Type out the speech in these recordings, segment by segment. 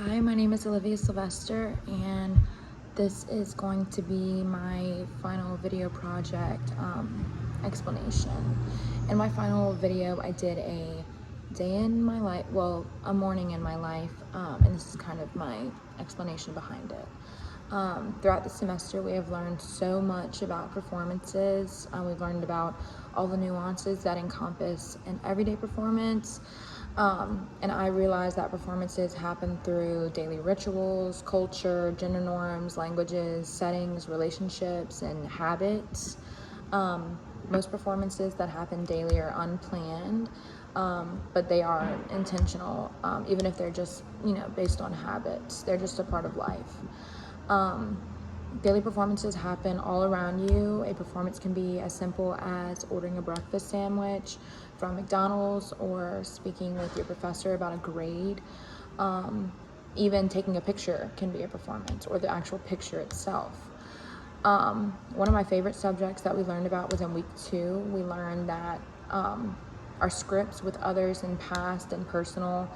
Hi, my name is Olivia Sylvester, and this is going to be my final video project explanation. In my final video, I did a day in my life, well, a morning in my life, and this is kind of my explanation behind it. Throughout the semester, we have learned so much about performances. We've learned about all the nuances that encompass an everyday performance. And I realized that performances happen through daily rituals, culture, gender norms, languages, settings, relationships, and habits. Most performances that happen daily are unplanned, but they are intentional, even if they're just, based on habits. They're just a part of life. Daily performances happen all around you. A performance can be as simple as ordering a breakfast sandwich from McDonald's or speaking with your professor about a grade. Even taking a picture can be a performance, or the actual picture itself. One of my favorite subjects that we learned about was in week 2. We learned that our scripts with others in past and personal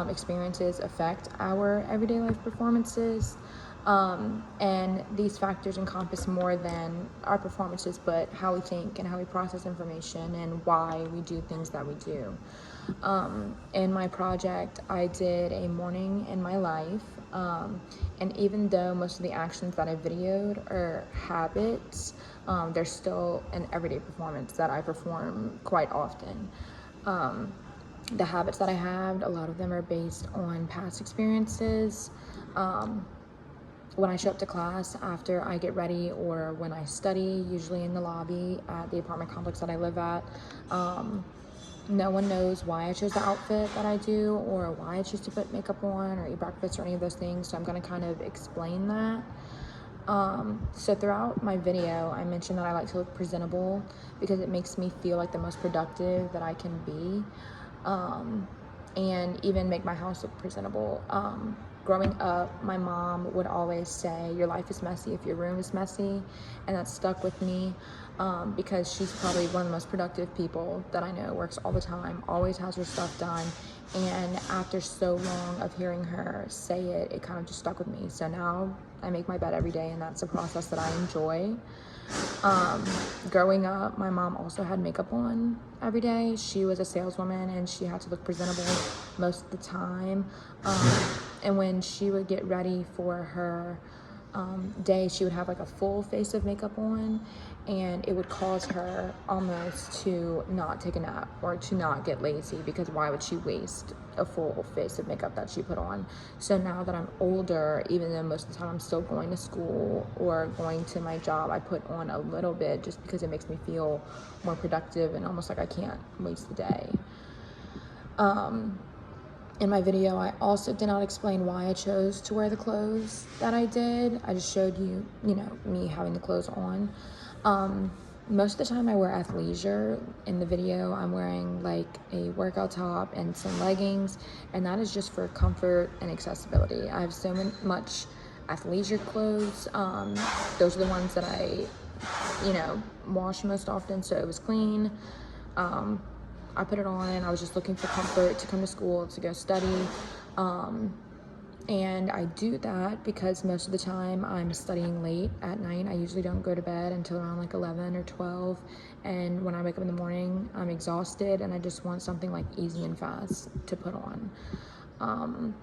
experiences affect our everyday life performances. And these factors encompass more than our performances, but how we think and how we process information and why we do things that we do. In my project, I did a morning in my life, and even though most of the actions that I videoed are habits, there's still an everyday performance that I perform quite often. The habits that I have, a lot of them are based on past experiences. When I show up to class after I get ready, or when I study, usually in the lobby at the apartment complex that I live at, no one knows why I chose the outfit that I do, or why I choose to put makeup on or eat breakfast or any of those things, so I'm going to kind of explain that. So throughout my video, I mentioned that I like to look presentable because it makes me feel like the most productive that I can be, and even make my house look presentable. Growing up, my mom would always say, your life is messy if your room is messy, and that stuck with me because she's probably one of the most productive people that I know, works all the time, always has her stuff done, and after so long of hearing her say it, it kind of just stuck with me. So now I make my bed every day, and that's a process that I enjoy. Growing up, my mom also had makeup on every day. She was a saleswoman, and she had to look presentable most of the time. And when she would get ready for her day, she would have like a full face of makeup on, and it would cause her almost to not take a nap or to not get lazy, because why would she waste a full face of makeup that she put on? So now that I'm older, even though most of the time I'm still going to school or going to my job, I put on a little bit just because it makes me feel more productive and almost like I can't waste the day. In my video, I also did not explain why I chose to wear the clothes that I did. I just showed you, me having the clothes on. Most of the time I wear athleisure. In the video, I'm wearing like a workout top and some leggings, and that is just for comfort and accessibility. I have so much athleisure clothes. Those are the ones that I, wash most often, so it was clean. I put it on, and I was just looking for comfort to come to school, to go study. And I do that because most of the time I'm studying late at night. I usually don't go to bed until around like 11 or 12. And when I wake up in the morning, I'm exhausted, and I just want something like easy and fast to put on.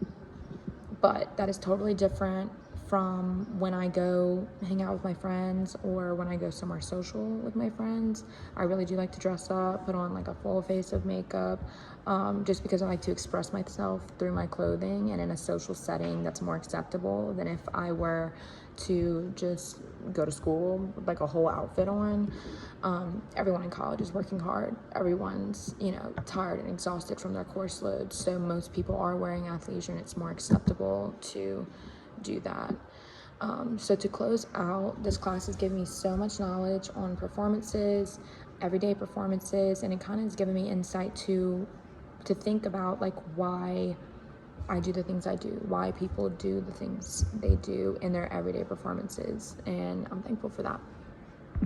But that is totally different from when I go hang out with my friends, or when I go somewhere social with my friends. I really do like to dress up, put on like a full face of makeup, just because I like to express myself through my clothing, and in a social setting that's more acceptable than if I were to just go to school with like a whole outfit on. Everyone in college is working hard. Everyone's, tired and exhausted from their course loads. So most people are wearing athleisure, and it's more acceptable to do that. So to close out, this class has given me so much knowledge on performances, everyday performances, and it kind of has given me insight to think about like why I do the things I do, why people do the things they do in their everyday performances, and I'm thankful for that.